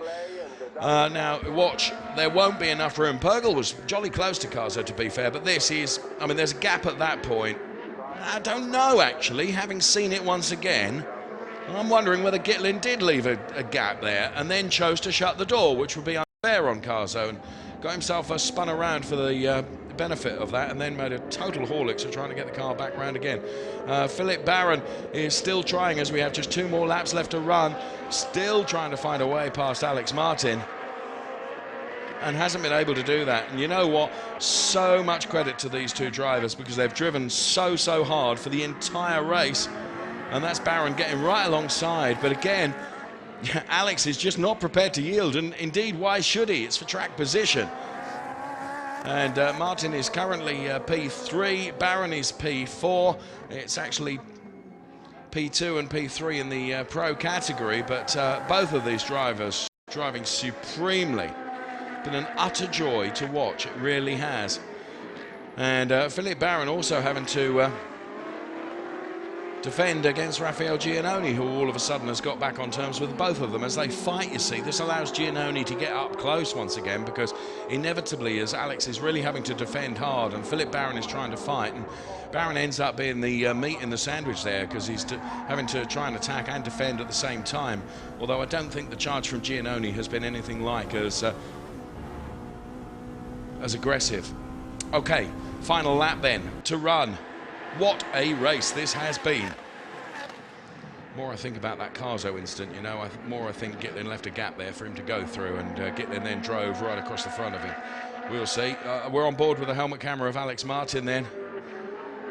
Speaker 1: Now, watch, there won't be enough room. Pergel was jolly close to Carzo, to be fair, but this is, I mean, there's a gap at that point. I don't know, actually, having seen it once again. I'm wondering whether Gitlin did leave a gap there and then chose to shut the door, which would be unfair on Carzo, and got himself spun around for the benefit of that, and then made a total Horlicks of trying to get the car back round again. Philip Barron is still trying, as we have just 2 more laps left to run, still trying to find a way past Alex Martin, and hasn't been able to do that. And you know what? So much credit to these two drivers, because they've driven so hard for the entire race, and that's Barron getting right alongside. But again, Alex is just not prepared to yield, and indeed, why should he? It's for track position. And Martin is currently P3, Barron is P4. It's actually P2 and P3 in the pro category, but both of these drivers driving supremely. Been an utter joy to watch, it really has. And Philip Barron also having to defend against Raffaele Giannoni, who all of a sudden has got back on terms with both of them as they fight. You see, this allows Giannoni to get up close once again, because inevitably, as Alex is really having to defend hard and Philip Barron is trying to fight, and Barron ends up being the meat in the sandwich there, because he's having to try and attack and defend at the same time. Although I don't think the charge from Giannoni has been anything like as aggressive. Okay, final lap then to run. What a race this has been. The more I think about that Carzo incident, you know, more I think Gitlin left a gap there for him to go through, and Gitlin then drove right across the front of him. We'll see. We're on board with the helmet camera of Alex Martin then.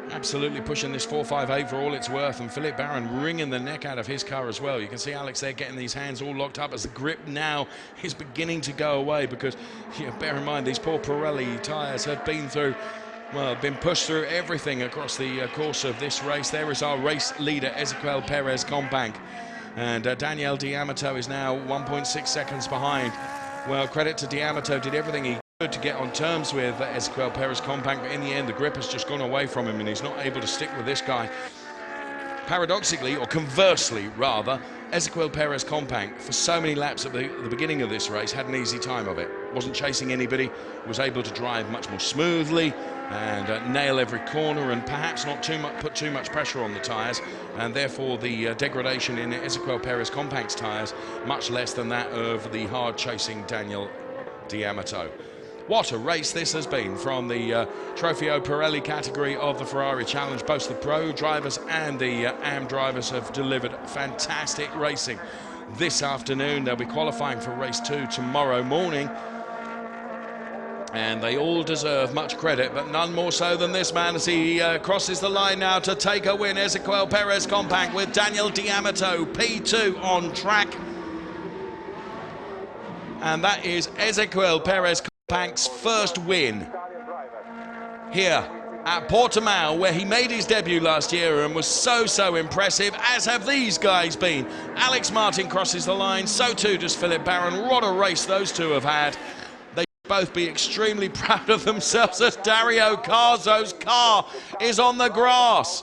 Speaker 1: Absolutely pushing this 458 for all it's worth, and Philip Barron wringing the neck out of his car as well. You can see Alex there getting these hands all locked up as the grip now is beginning to go away, because, you know, bear in mind, these poor Pirelli tyres have been through, well, been pushed through everything across the course of this race. There is our race leader, Ezequiel Perez Companc, and Daniel D'Amato is now 1.6 seconds behind. Well, credit to D'Amato, did everything he could to get on terms with Ezequiel Perez Companc, but in the end the grip has just gone away from him and he's not able to stick with this guy. Paradoxically, or conversely rather, Ezequiel Perez Companc, for so many laps at the beginning of this race, had an easy time of it. Wasn't chasing anybody, was able to drive much more smoothly and nail every corner, and perhaps not put too much pressure on the tyres, and therefore the degradation in Ezequiel Perez Companc's tyres much less than that of the hard chasing Daniel D'Amato. What a race this has been from the TropheoPirelli category of the Ferrari Challenge. Both the pro drivers and the AM drivers have delivered fantastic racing this afternoon. They'll be qualifying for race 2 tomorrow morning, and they all deserve much credit, but none more so than this man as he crosses the line now to take a win. Ezequiel Perez Companc with Daniel D'Amato P2 on track, and that is Ezequiel Perez Companc's first win here at Portimao, where he made his debut last year and was so impressive, as have these guys been. Alex Martin crosses the line, so too does Philip Barron. What a race those two have had. They should both be extremely proud of themselves as Dario Carzo's car is on the grass.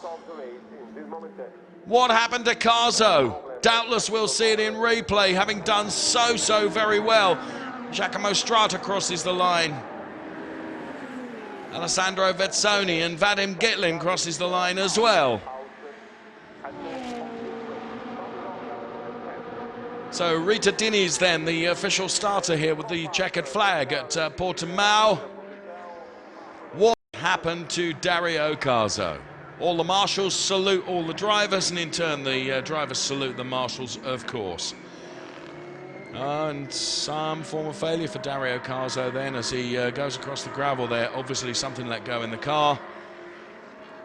Speaker 1: What happened to Carzo? Doubtless we'll see it in replay, having done so very well. Giacomo Strata crosses the line. Alessandro Vezzoni and Vadim Gitlin crosses the line as well. So Rita Diniz then, the official starter here with the checkered flag at Portimao. What happened to Dario Carzo? All the marshals salute all the drivers, and in turn the drivers salute the marshals, of course. And some form of failure for Dario Carzo then as he goes across the gravel there. Obviously something let go in the car.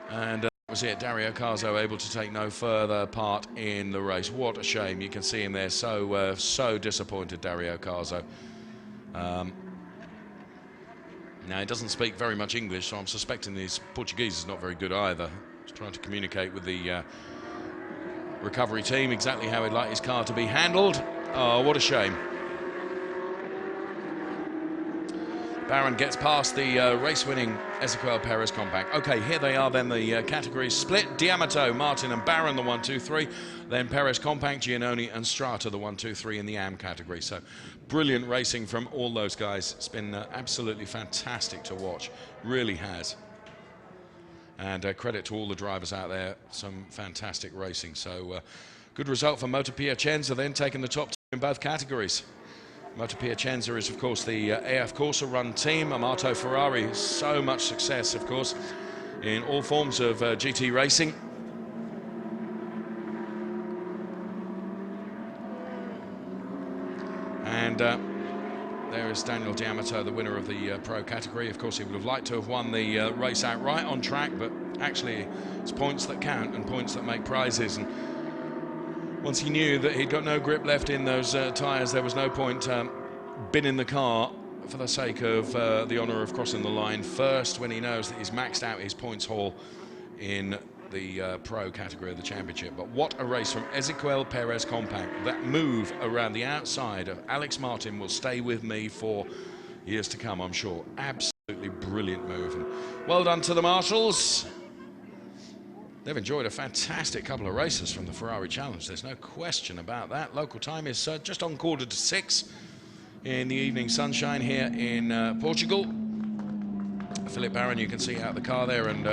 Speaker 1: And that was it. Dario Carzo able to take no further part in the race. What a shame. You can see him there. So disappointed, Dario Carzo. Now, he doesn't speak very much English, so I'm suspecting his Portuguese is not very good either. He's trying to communicate with the recovery team exactly how he'd like his car to be handled. Oh, what a shame. Barron gets past the race-winning Ezequiel Perez compact. Okay, here they are then, the categories split. D'Amato, Martin and Barron, the 1, 2, 3. Then Perez compact, Giannoni and Strata, the 1, 2, 3 in the AM category. So brilliant racing from all those guys. It's been absolutely fantastic to watch. Really has. And credit to all the drivers out there. Some fantastic racing. So good result for Motor Piacenza, then taking the top two in both categories. Motor Piacenza is, of course, the AF Corsa run team. Amato Ferrari, so much success, of course, in all forms of GT racing. And there is Daniel D'Amato, the winner of the Pro category. Of course, he would have liked to have won the race outright on track, but actually it's points that count and points that make prizes. And once he knew that he'd got no grip left in those tyres, there was no point binning the car for the sake of the honour of crossing the line first, when he knows that he's maxed out his points haul in the Pro category of the championship. But what a race from Ezequiel Perez compact. That move around the outside of Alex Martin will stay with me for years to come, I'm sure. Absolutely brilliant move. And well done to the marshals. They've enjoyed a fantastic couple of races from the Ferrari Challenge. There's no question about that. Local time is just on 5:45 in the evening sunshine here in Portugal. Philip Barron, you can see out the car there, and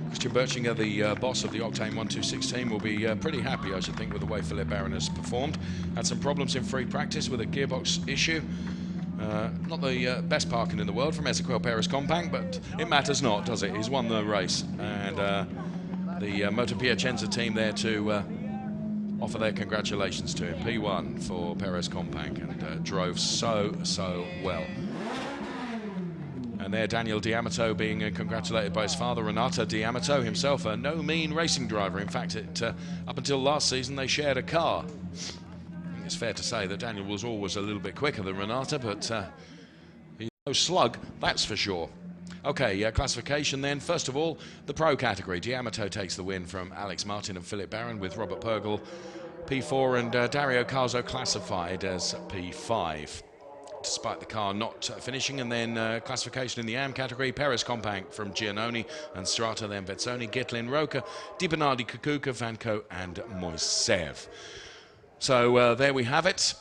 Speaker 1: Christian Berchinger, the boss of the Octane 126 team, will be pretty happy, I should think, with the way Philip Barron has performed. Had some problems in free practice with a gearbox issue. Not the best parking in the world from Ezequiel Perez compact, but it matters not, does it? He's won the race, and the Motor Piacenza team there to offer their congratulations to him. P1 for Perez compact, and drove so well. And there Daniel D'Amato being congratulated by his father, Renato D'Amato, himself a no mean racing driver. In fact, up until last season they shared a car. I think it's fair to say that Daniel was always a little bit quicker than Renato, but he's no slug, that's for sure. Okay, classification then. First of all, the Pro category. D'Amato takes the win from Alex Martin and Philip Barron, with Robert Pergel P4 and Dario Carzo classified as P5, despite the car not finishing. And then classification in the AM category, Perez compact from Giannoni and Strata, then Vezzoni, Gitlin, Roca, Di Bernardi, Kukuka, Vanco and Moisev. So there we have it.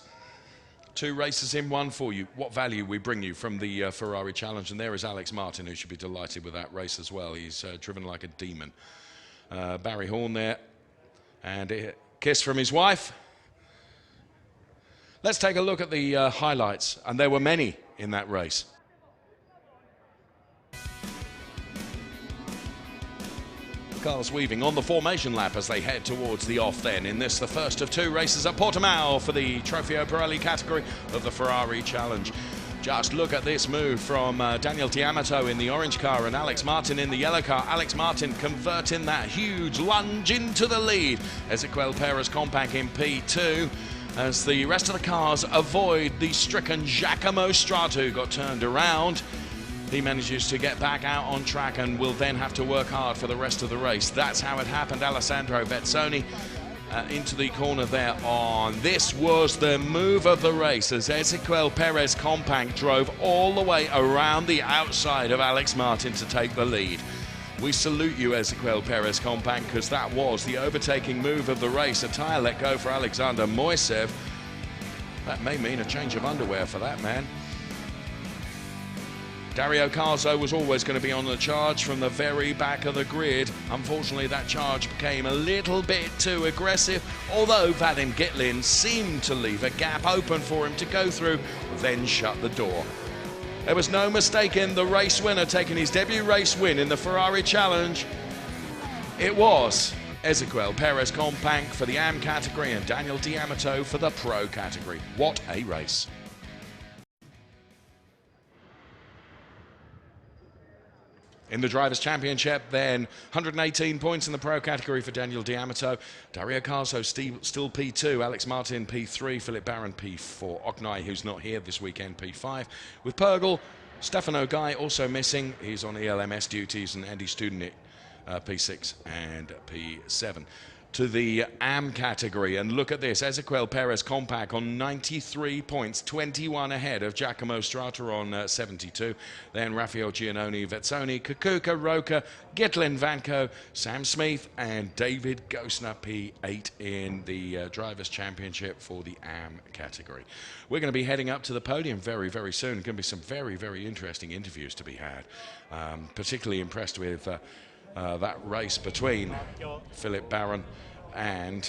Speaker 1: 2 races in one for you. What value we bring you from the Ferrari Challenge. And there is Alex Martin, who should be delighted with that race as well. He's driven like a demon. Barry Horn there, and a kiss from his wife. Let's take a look at the highlights, and there were many in that race. Cars weaving on the formation lap as they head towards the off then in this, the first of 2 races at Portimao for the TropheoPirelli category of the Ferrari Challenge. Just look at this move from Daniel D'Amato in the orange car and Alex Martin in the yellow car. Alex Martin converting that huge lunge into the lead. Ezequiel Perez compact in P2 as the rest of the cars avoid the stricken Giacomo Strata, who got turned around. He manages to get back out on track and will then have to work hard for the rest of the race. That's how it happened. Alessandro Vezzoni into the corner there on. This was the move of the race as Ezequiel Perez compact drove all the way around the outside of Alex Martin to take the lead. We salute you, Ezequiel Perez compact, because that was the overtaking move of the race. A tyre let go for Alexander Moisev. That may mean a change of underwear for that man. Dario Carzo was always going to be on the charge from the very back of the grid. Unfortunately, that charge became a little bit too aggressive, although Vadim Gitlin seemed to leave a gap open for him to go through, then shut the door. There was no mistaking the race winner taking his debut race win in the Ferrari Challenge. It was Ezequiel Perez-Companc for the AM category and Daniel D'Amato for the Pro category. What a race. In the Drivers' Championship, then 118 points in the Pro category for Daniel D'Amato. Dario Carzo still P2, Alex Martin P3, Philip Barron P4, Ognai, who's not here this weekend, P5. With Pergel, Stefano Guy also missing. He's on ELMS duties, and Andy Studenit P6 and P7. To the AM category, and look at this, Ezequiel Perez-Companc on 93 points, 21 ahead of Giacomo Strata on 72. Then Raphael Giannoni, Vezzoni, Kukuka, Roca, Gitlin, Vanko, Sam Smith and David Gosner P8 in the Drivers' Championship for the AM category. We're going to be heading up to the podium very, very soon. Going to be some very, very interesting interviews to be had. Particularly impressed with that race between Philip Barron and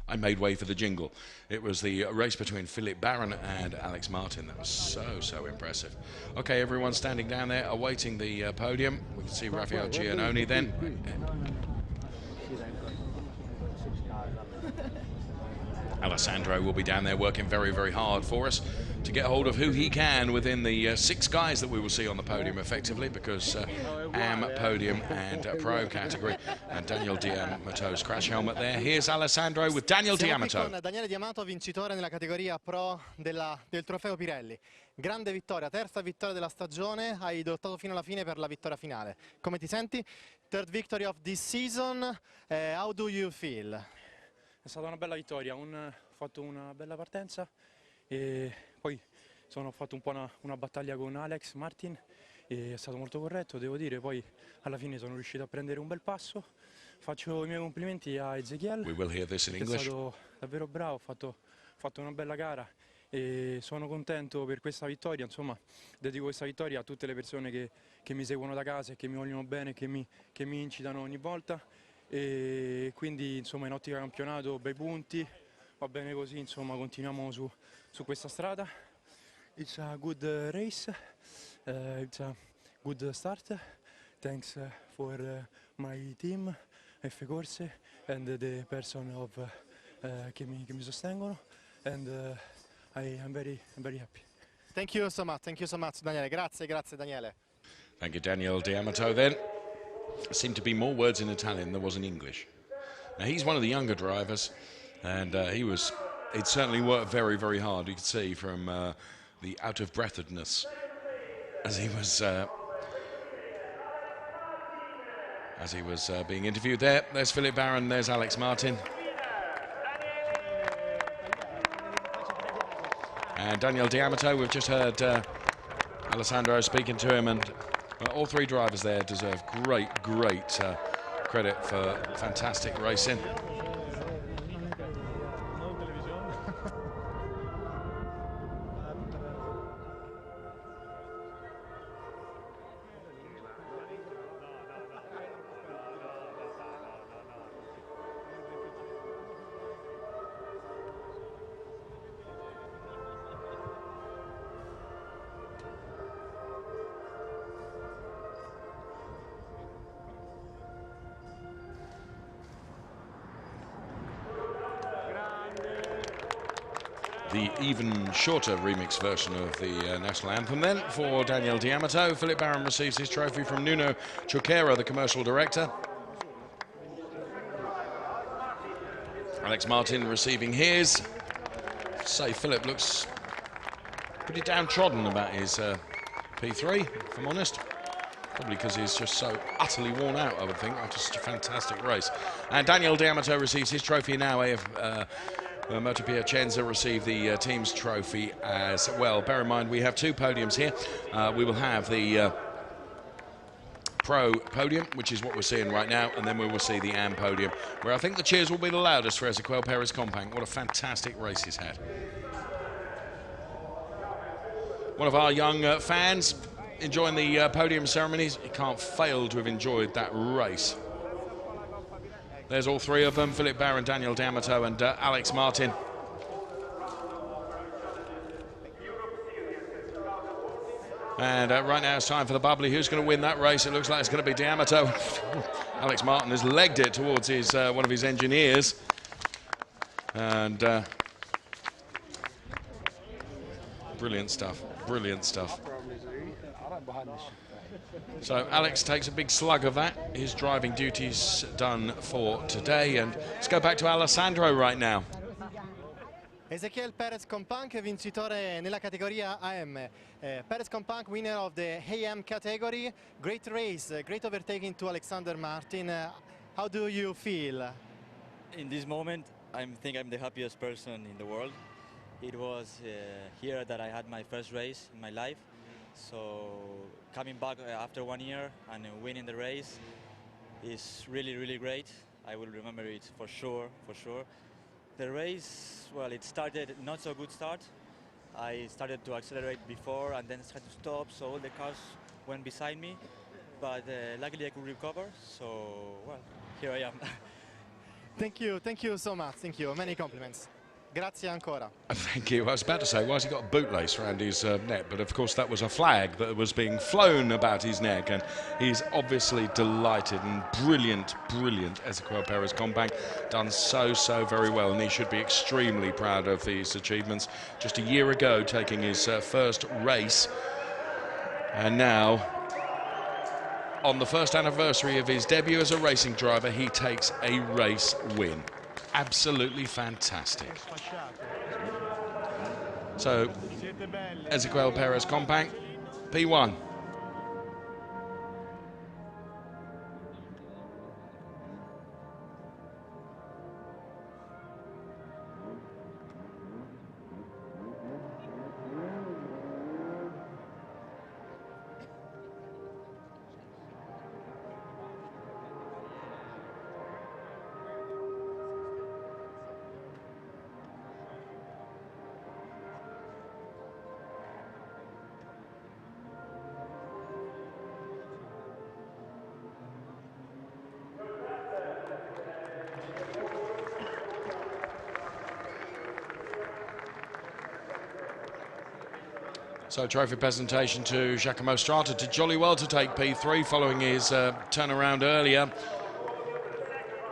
Speaker 1: I made way for the jingle. It was the race between Philip Barron and Alex Martin. That was so impressive. Okay, everyone standing down there awaiting the podium. We can see Raphael Giannoni then. Alessandro will be down there working very, very hard for us to get hold of who he can within the 6 guys that we will see on the podium effectively, because AM, podium and Pro category, and Daniel D'Amato's crash helmet there. Here's Alessandro with Daniel D'Amato.
Speaker 3: Con Daniele D'Amato, vincitore nella categoria Pro del Trofeo Pirelli. Grande vittoria, terza vittoria della stagione, hai lottato fino alla fine per la vittoria finale. Come ti senti? Third victory of this season, how do you feel?
Speaker 4: È stata una bella vittoria, ho fatto una bella partenza e poi ho fatto un po' una battaglia con Alex Martin e è stato molto corretto, devo dire, poi alla fine sono riuscito a prendere un bel passo. Faccio i miei complimenti a Ezequiel,
Speaker 1: è
Speaker 4: stato davvero bravo, ho fatto una bella gara e sono contento per questa vittoria. Insomma, dedico questa vittoria a tutte le persone che mi seguono da casa e che mi vogliono bene, che mi incitano ogni volta. E quindi insomma in ottica campionato bei punti, va bene così, insomma continuiamo su questa strada. It's a good race, it's a good start. Thanks for my team, F Corse and the person che mi sostengono, and I'm very happy.
Speaker 3: Thank you so much Daniele, grazie Daniele.
Speaker 1: Thank you, Daniel D'Amato then. Seemed to be more words in Italian than was in English. Now, he's one of the younger drivers, and he'd certainly worked very, very hard. You could see from the out-of-breathedness as he was being interviewed there. There's Philip Barron, there's Alex Martin. And Daniel D'Amato, we've just heard Alessandro speaking to him, and all 3 drivers there deserve great credit for fantastic racing. The even shorter remix version of the national anthem then for Daniel D'Amato. Philip Barron receives his trophy from Nuno Choquera, the commercial director. Alex Martin receiving his. Say Philip looks pretty downtrodden about his P3, if I'm honest. Probably because he's just so utterly worn out, I would think, after such a fantastic race. And Daniel D'Amato receives his trophy now. Moto Piacenza receive the team's trophy as well. Bear in mind, we have 2 podiums here. We will have the Pro podium, which is what we're seeing right now, and then we will see the AM podium, where I think the cheers will be the loudest for Ezequiel Perez Companc. What a fantastic race he's had. One of our young fans enjoying the podium ceremonies. He can't fail to have enjoyed that race. There's all three of them, Philip Barron, Daniel D'Amato and Alex Martin. And right now it's time for the bubbly. Who's going to win that race? It looks like it's going to be D'Amato. Alex Martin has legged it towards his one of his engineers. And brilliant stuff, brilliant stuff. So Alex takes a big slug of that. His driving duties done for today. And let's go back to Alessandro right now.
Speaker 3: Ezequiel Perez Companc, vincitore nella categoria AM. Perez Companc, winner of the AM category. Great race, great overtaking to Alexander Martin. How do you feel?
Speaker 5: In this moment, I think I'm the happiest person in the world. It was here that I had my first race in my life. So coming back after 1 year and winning the race is really, really great. I will remember it for sure, for sure. The race, well, it started not so good start. I started to accelerate before and then had to stop, so all the cars went beside me. But luckily I could recover, so, well, here I am.
Speaker 3: Thank you so much, thank you, many compliments. Grazie ancora.
Speaker 1: Thank you. I was about to say, why has he got a bootlace around his neck? But of course that was a flag that was being flown about his neck, and he's obviously delighted and brilliant, brilliant. Ezequiel Perez Companc done so very well, and he should be extremely proud of these achievements. Just a year ago taking his first race, and now on the first anniversary of his debut as a racing driver, he takes a race win. Absolutely fantastic. So, Ezequiel Perez Companc, P1. So trophy presentation to Giacomo Strata. Did jolly well to take P3 following his turnaround earlier.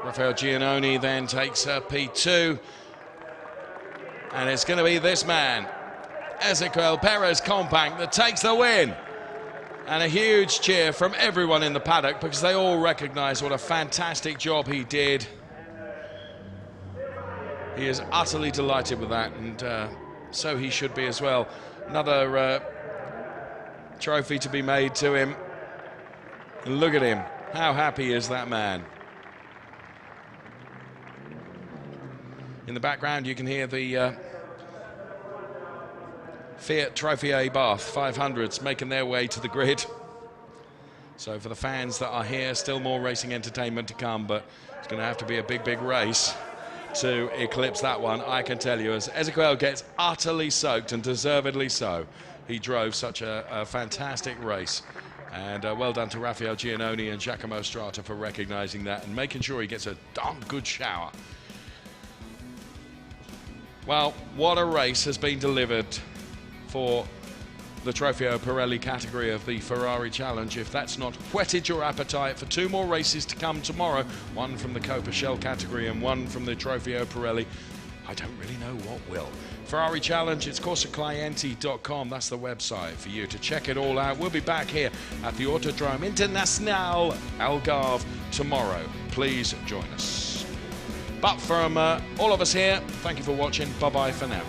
Speaker 1: Rafael Giannoni then takes P2. And it's going to be this man, Ezequiel Perez Companc, that takes the win. And a huge cheer from everyone in the paddock because they all recognise what a fantastic job he did. He is utterly delighted with that, and so he should be as well. Another trophy to be made to him. And look at him. How happy is that man? In the background, you can hear the Fiat Trophy Bath 500s making their way to the grid. So for the fans that are here, still more racing entertainment to come, but it's going to have to be a big race to eclipse that one, I can tell you, as Ezequiel gets utterly soaked, and deservedly so. He drove such a fantastic race, and well done to Rafael Giannoni and Giacomo Strata for recognising that and making sure he gets a darn good shower. Well, what a race has been delivered for the TropheoPirelli category of the Ferrari Challenge. If that's not whetted your appetite for 2 more races to come tomorrow, one from the Copa Shell category and one from the TropheoPirelli, I don't really know what will. Ferrari Challenge, it's corsaclienti.com. That's the website for you to check it all out. We'll be back here at the Autodrome Internacional Algarve tomorrow. Please join us. But from all of us here, thank you for watching. Bye-bye for now.